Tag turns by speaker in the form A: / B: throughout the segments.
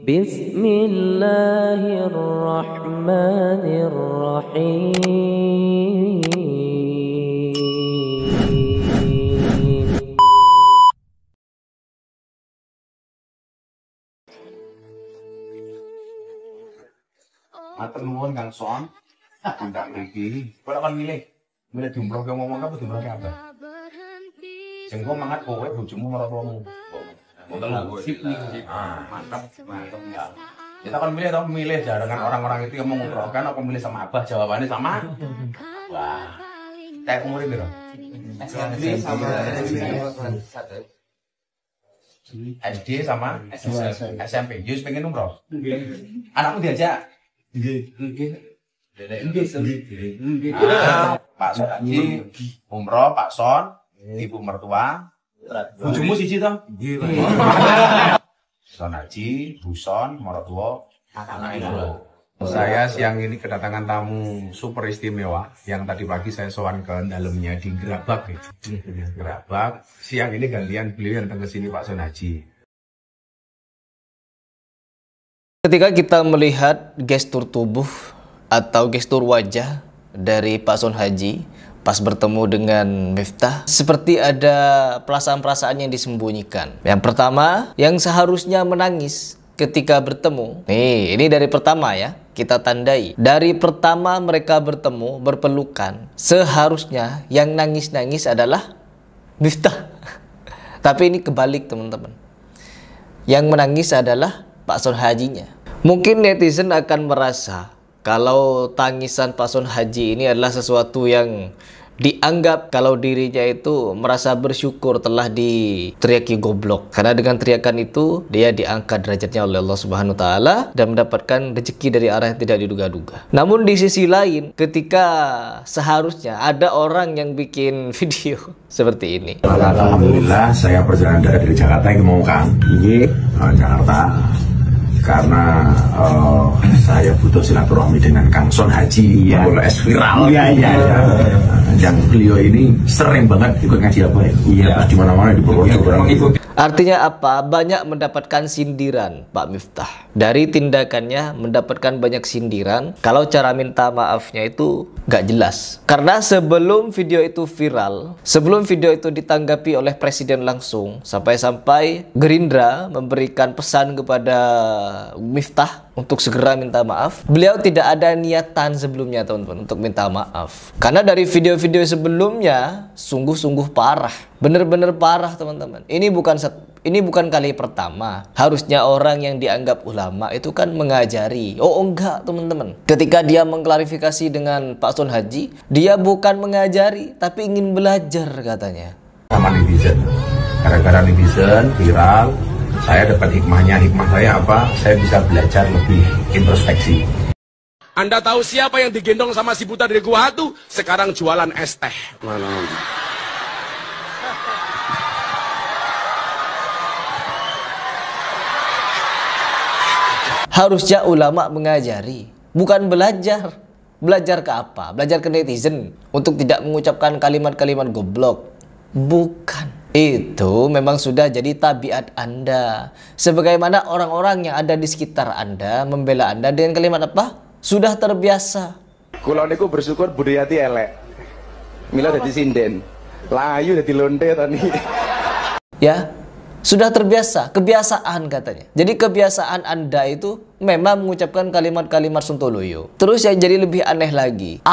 A: Bismillahirrahmanirrahim.
B: Matur nuwun Kang Son. Tindak mriki. Kok kon milih jumroh ke ngomong apa jumroh ke apa? Jengko mangat kowe bojomu marang tuamu. Wonten lho sip niki. Mantap ya. Kita kan milih jarangan orang-orang itu yang mengumrohkan apa milih sama Abah, jawabannya sama. Wah. Teh umure piro? SD sama SMP. Yus pengen umroh. Anakmu diajak? Nggih. Pak Son Haji umroh, Pak Son, Ibu mertua, bojomu siji to? Nggih, Pak. Son Haji, Bu Son, mertua, anake loro. Saya siang ini kedatangan tamu super istimewa yang tadi pagi saya sowan ke dalamnya di Gerabak gitu. Gerabak. Siang ini gantian beliau yang datang ke sini Pak Son Haji.
C: Ketika kita melihat gestur tubuh atau gestur wajah dari Pak Son Haji pas bertemu dengan Miftah, seperti ada perasaan-perasaan yang disembunyikan. Yang pertama, yang seharusnya menangis ketika bertemu. Nih, ini dari pertama ya, kita tandai. Dari pertama mereka bertemu, berpelukan, seharusnya yang nangis-nangis adalah Miftah. Tapi ini kebalik teman-teman. Yang menangis adalah Pak Son Hajinya. Mungkin netizen akan merasa kalau tangisan Pak Son Haji ini adalah sesuatu yang dianggap kalau dirinya itu merasa bersyukur telah diteriaki goblok. Karena dengan teriakan itu dia diangkat derajatnya oleh Allah Subhanahu wa taala dan mendapatkan rezeki dari arah yang tidak diduga-duga. Namun di sisi lain, ketika seharusnya ada orang yang bikin video seperti ini.
B: Alhamdulillah saya perjalanan dari Jakarta ke Mongkang. Jakarta. Karena saya butuh silaturahmi dengan Kang Son Haji, es viral. Yang beliau ini sering banget ikut ngaji apa ya? Di mana-mana di Purworejo.
C: Artinya apa? Banyak mendapatkan sindiran Pak Miftah. Dari tindakannya mendapatkan banyak sindiran. Kalau cara minta maafnya itu gak jelas. Karena sebelum video itu viral, sebelum video itu ditanggapi oleh Presiden langsung, sampai-sampai Gerindra memberikan pesan kepada Miftah untuk segera minta maaf. Beliau tidak ada niatan sebelumnya teman-teman untuk minta maaf. Karena dari video-video sebelumnya sungguh-sungguh parah. Bener-bener parah teman-teman. Ini bukan kali pertama. Harusnya orang yang dianggap ulama itu kan mengajari. Oh enggak teman-teman. Ketika dia mengklarifikasi dengan Pak Son Haji, dia bukan mengajari tapi ingin belajar katanya.
B: Sama netizen. Gara-gara netizen viral, saya dapat hikmahnya. Hikmah saya apa? Saya bisa belajar lebih introspeksi.
D: Anda tahu siapa yang digendong sama si buta dari Gua Hatu? Sekarang jualan es teh. Mana?
C: Harusnya ulama mengajari, bukan belajar. Belajar ke apa? Belajar ke netizen untuk tidak mengucapkan kalimat-kalimat goblok. Bukan. Itu memang sudah jadi tabiat Anda. Sebagaimana orang-orang yang ada di sekitar Anda membela Anda dengan kalimat apa? Sudah terbiasa.
E: Kula niku bersyukur budayati elek. Mila dadi sinden. Layu dadi lonte tadi.
C: Ya. Sudah terbiasa, kebiasaan katanya. Jadi kebiasaan Anda itu memang mengucapkan kalimat-kalimat sontoloyo. Terus yang jadi lebih aneh lagi,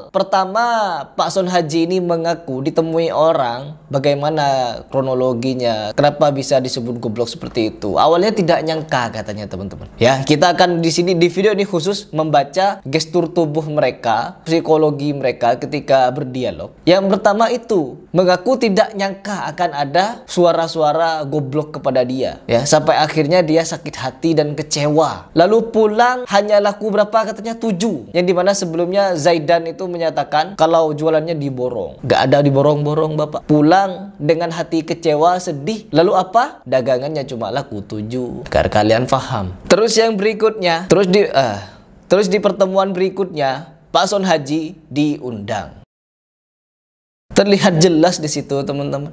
C: pertama Pak Son Haji ini mengaku ditemui orang, bagaimana kronologinya, kenapa bisa disebut goblok seperti itu. Awalnya tidak nyangka katanya teman-teman. Ya, kita akan di sini di video ini khusus membaca gestur tubuh mereka, psikologi mereka ketika berdialog. Yang pertama itu mengaku tidak nyangka akan ada suara-suara goblok kepada dia. Ya, sampai akhirnya dia sakit hati dan kecewa. Lalu pulang hanya laku berapa katanya 7. Yang dimana sebelumnya Zaidan itu menyatakan kalau jualannya diborong. Gak ada diborong-borong bapak. Pulang dengan hati kecewa, sedih. Lalu apa? Dagangannya cuma laku 7. Agar kalian paham. Terus yang berikutnya, terus di pertemuan berikutnya Pak Son Haji diundang. Terlihat jelas di situ teman-teman.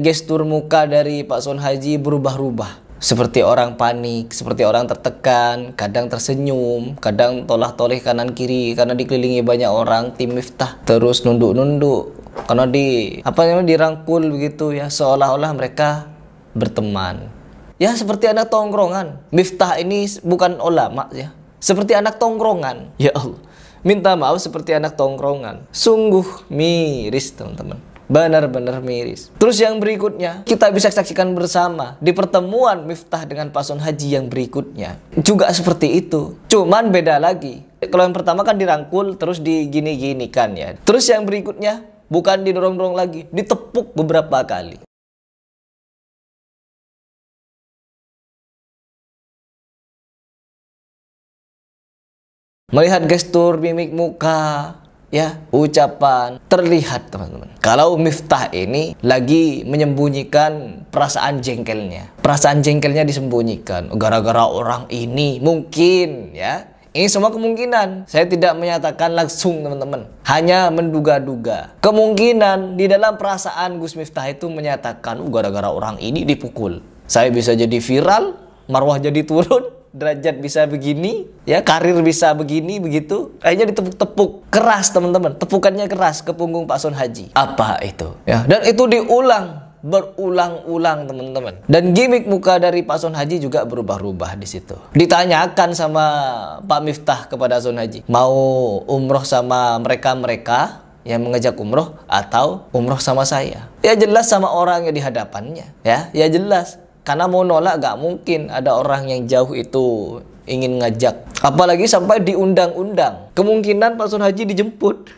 C: Gestur muka dari Pak Son Haji berubah-ubah. Seperti orang panik, seperti orang tertekan, kadang tersenyum, kadang tolah-toleh kanan kiri karena dikelilingi banyak orang tim Miftah, terus nunduk-nunduk karena dirangkul begitu ya, seolah-olah mereka berteman. Ya seperti anak tongkrongan. Miftah ini bukan ulama ya, seperti anak tongkrongan. Ya Allah, minta maaf seperti anak tongkrongan. Sungguh miris teman-teman, benar-benar miris. Terus yang berikutnya kita bisa saksikan bersama di pertemuan Miftah dengan Pak Son Haji yang berikutnya juga seperti itu, cuman beda lagi. Kalau yang pertama kan dirangkul terus digini-ginikan ya, terus yang berikutnya bukan didorong-dorong lagi, ditepuk beberapa kali. Melihat gestur, mimik muka, ya, ucapan, terlihat teman-teman, kalau Miftah ini lagi menyembunyikan perasaan jengkelnya. Perasaan jengkelnya disembunyikan gara-gara orang ini mungkin ya. Ini semua kemungkinan. Saya tidak menyatakan langsung teman-teman, hanya menduga-duga. Kemungkinan di dalam perasaan Gus Miftah itu menyatakan gara-gara orang ini dipukul, saya bisa jadi viral, marwah jadi turun, derajat bisa begini, ya, karir bisa begini, begitu. Akhirnya ditepuk-tepuk keras teman-teman, tepukannya keras ke punggung Pak Son Haji. Apa itu? Ya, dan itu diulang berulang-ulang teman-teman. Dan gimmick muka dari Pak Son Haji juga berubah-ubah di situ. Ditanyakan sama Pak Miftah kepada Son Haji, mau umroh sama mereka yang mengajak umroh atau umroh sama saya? Ya jelas sama orang yang di hadapannya, ya jelas. Karena mau nolak gak mungkin, ada orang yang jauh itu ingin ngajak. Apalagi sampai diundang-undang. Kemungkinan Pak Son Haji dijemput.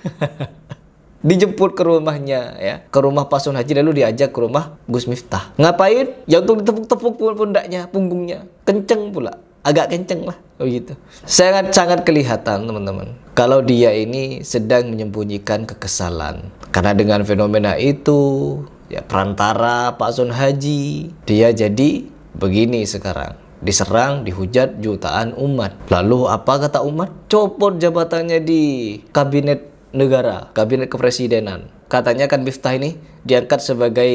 C: Dijemput ke rumahnya ya, ke rumah Pak Son Haji, lalu diajak ke rumah Gus Miftah. Ngapain? Ya untuk ditepuk-tepuk pundaknya, punggungnya. Kenceng pula. Agak kenceng lah begitu. Sangat-sangat kelihatan teman-teman, kalau dia ini sedang menyembunyikan kekesalan. Karena dengan fenomena itu, ya, perantara Pak Son Haji, dia jadi begini sekarang. Diserang, dihujat jutaan umat. Lalu apa kata umat? Copot jabatannya di kabinet negara, kabinet kepresidenan. Katanya kan Miftah ini diangkat sebagai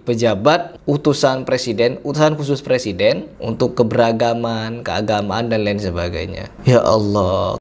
C: pejabat utusan presiden, utusan khusus presiden untuk keberagaman, keagamaan dan lain sebagainya. Ya Allah.